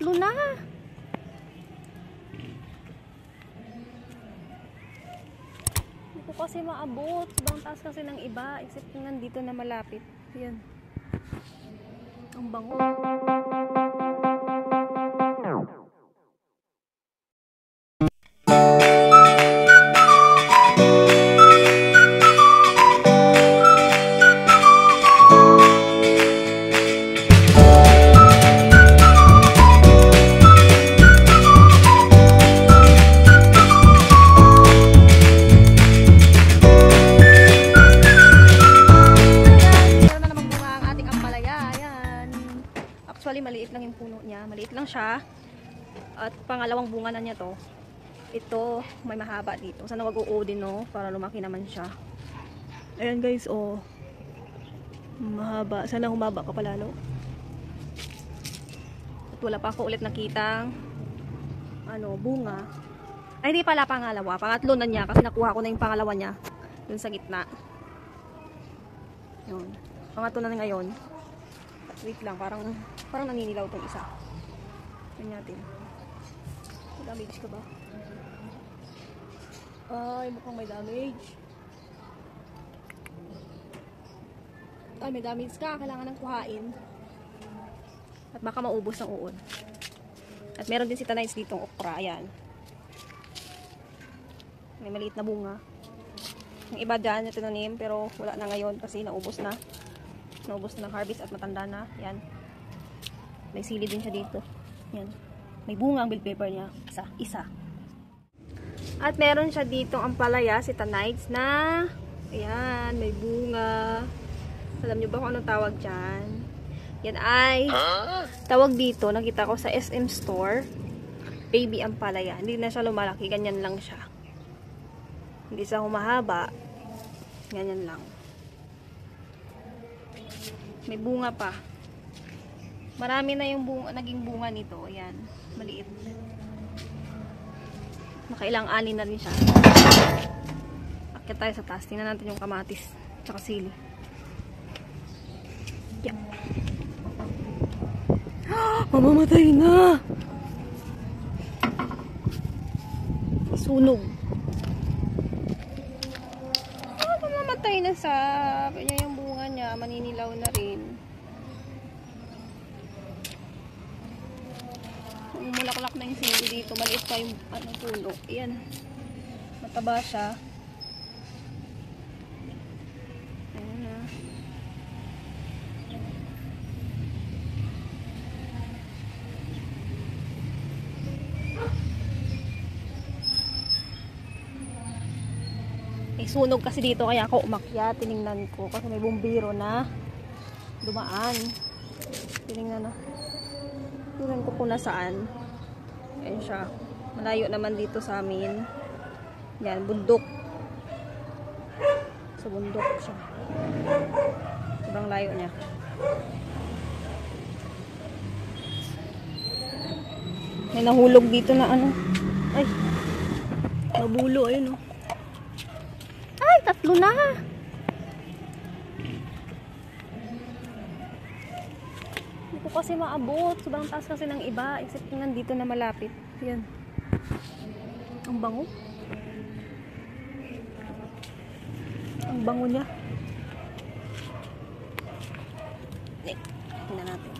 tatlo na. Hindi ko kasi maabot. Sobrang taas kasi ng iba. Except nandito na malapit. Yan. Ang bango. Actually, maliit lang yung puno niya. Maliit lang siya. At pangalawang bunga na niya to. Ito, may mahaba dito. Sana wag oo din, no? Para lumaki naman siya. Ayan guys, oh. Mahaba. Sana humaba ka palalo. At wala pa ako ulit nakitang bunga. Ay, hindi pala pangalawa. Pangatlo na niya kasi nakuha ko na yung pangalawa niya. Dun sa gitna. Yun. Pangatlo na ngayon. Wait lang, parang naninilaw tong isa. Tingnan natin. May damage ka ba? Ay, mukhang may damage. Ay, may damage ka. Kailangan ng kuhain. At baka maubos ng uod. At meron din si Tanites ditong okra. Ayan. May maliit na bunga. Yung iba dyan, tinanim, pero wala na ngayon kasi naubos na. Naubos na ng harvest at matanda na. Yan. May sili din siya dito. Yan. May bunga ang bell pepper niya. Isa. At meron siya dito ang palaya, si Tanites na ayan, may bunga. Alam niyo ba kung anong tawag dyan? Yan ay tawag dito, nakita ko sa SM store. Baby ang palaya. Hindi na siya lumalaki. Ganyan lang siya. Hindi siya humahaba. Ganyan lang. May bunga pa. Marami na yung naging bunga nito. Ayan. Maliit. Makailang ani na rin siya. Akyat tayo sa taas. Tingnan natin yung kamatis. Tsaka sili. Yeah. Mamamatay na! Sunog. Mamamatay na sa kanya yung bunga niya. Maninilaw na rin. Mulaklak na yung sili dito. Maliit pa yung puno. Ayan. Mataba siya. Ayan na. May sunog kasi dito kaya ako umakyat. Tinignan ko kasi may bumbiro na dumaan. Tinignan na. Tingnan ko kung nasaan. Ayan siya. Malayo naman dito sa amin. Yan, bundok. Sa bundok siya. Sobrang layo niya. May nahulog dito na ay. Nabulo, ayun Ay, tatlo na. Kasi maabot. Sobrang taas kasi ng iba. Except nandito na malapit. Yan. Ang bango. Ang bango niya. Tingnan natin.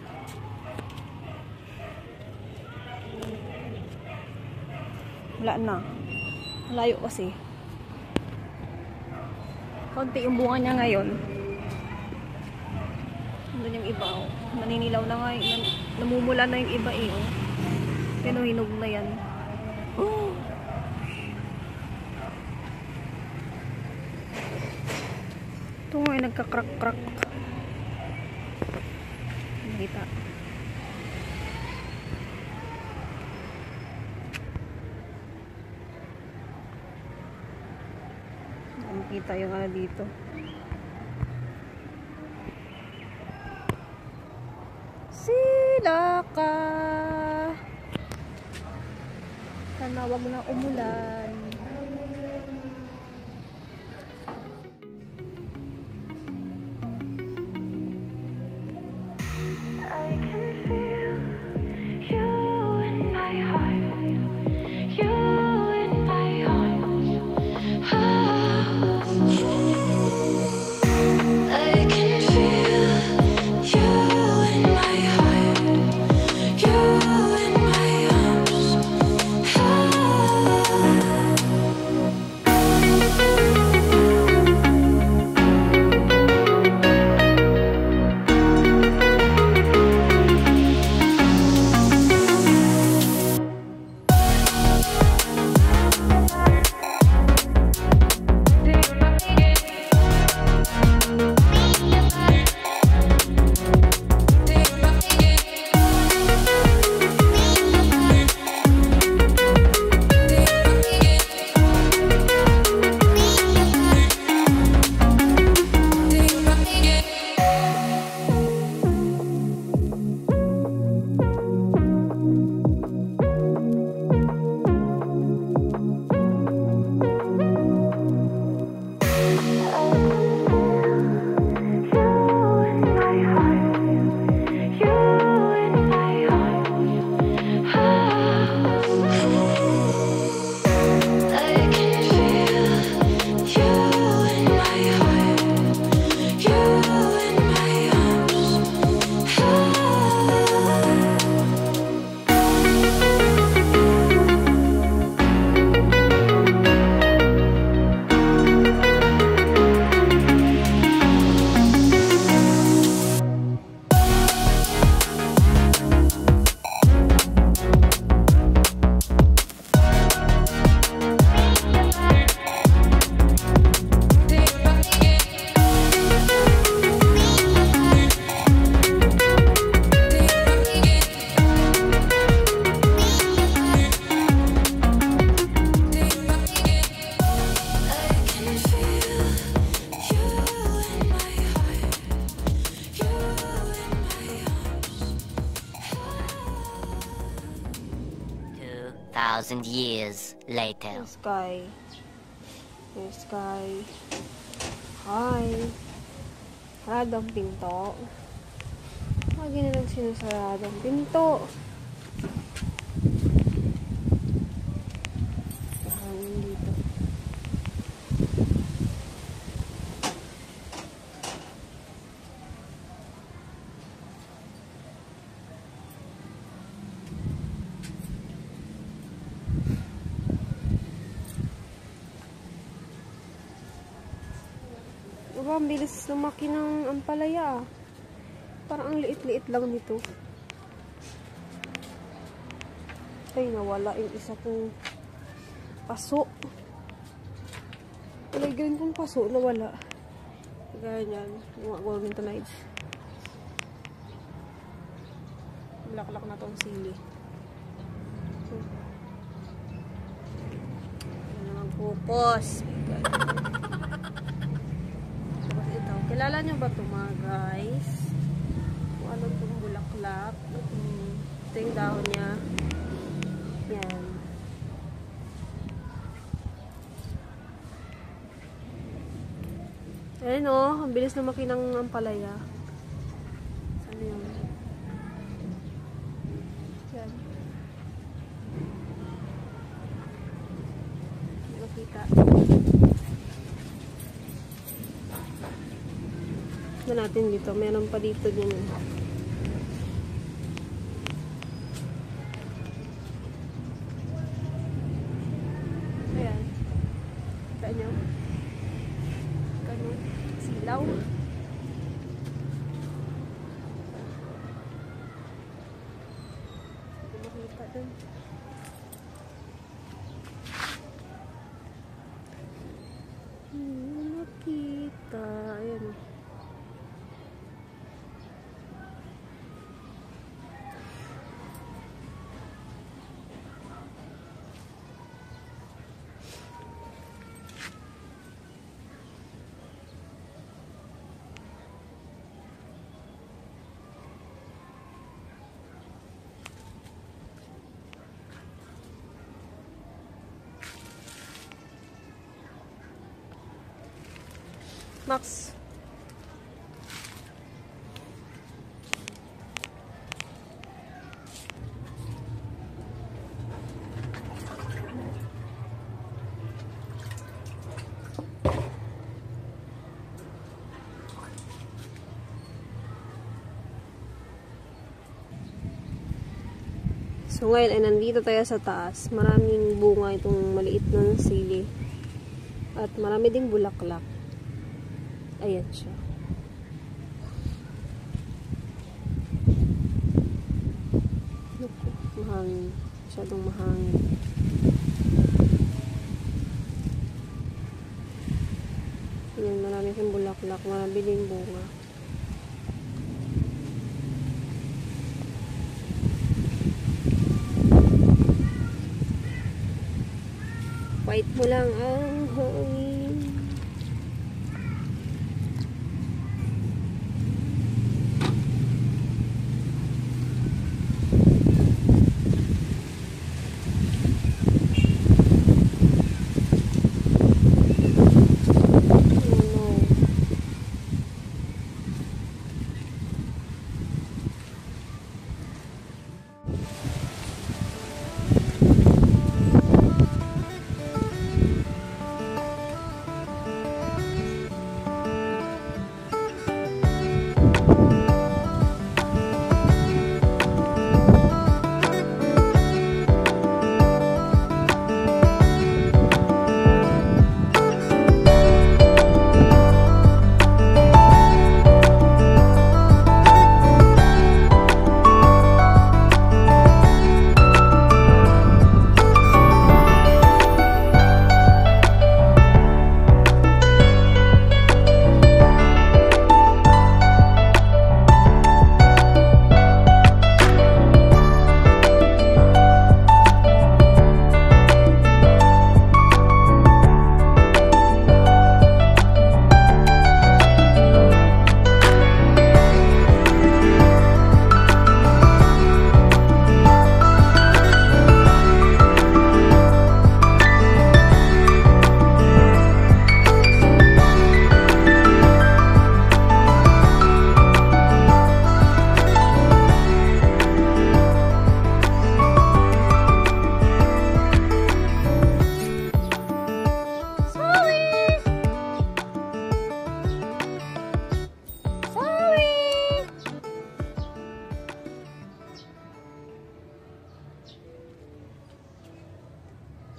Wala na. Malayo kasi. Konti yung bunga niya ngayon. Doon yung iba, maninilaw na nga, namumula na yung iba pero hinog na yan. Ito nga ay nagkakrak-krak. Nakita. Nakita yung dito. Sila ka. Sana wag na umulan. I can feel you. 2,000 years later. Sky. There's Sky. Hi. Saradong pinto. Lagi na lang sinasaradong pinto. Hangin dito. Diba, ang bilis lumaki ng ampalaya ah. Parang ang liit-liit lang nito. Ay, nawala yung isa kong paso. Walay ganun kong paso, nawala. Ganyan, yung mga golden tonights. Bulaklak na tong sili. Yan naman pupos. Tapos ito, kilala nyo ba ito mga guys? Kung ano itong bulaklak. Ito yung dahon niya. Yan. Ayan o, ang bilis na makinang ampalaya. Saan yun? Yan. Hindi makita. Ito natin dito. Meron pa dito din. Ayan. Kita nyo? Ganun. Silaw. Hindi makita dun. Makita. Ayan. Max. So ngayon ay nandito tayo sa taas. Maraming bunga itong maliit na sili. At marami ding bulaklak. Ayan siya. Mahangin. Masyadong mahangin. Ayan, marami siyang bulaklak. Marami ding bunga. White mo lang ang hangin.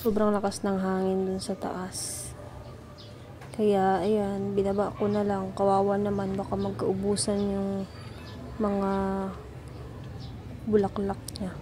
Sobrang lakas ng hangin dun sa taas. Kaya, ayan, binaba ko na lang. Kawawa naman, baka magkaubusan yung mga bulaklak niya.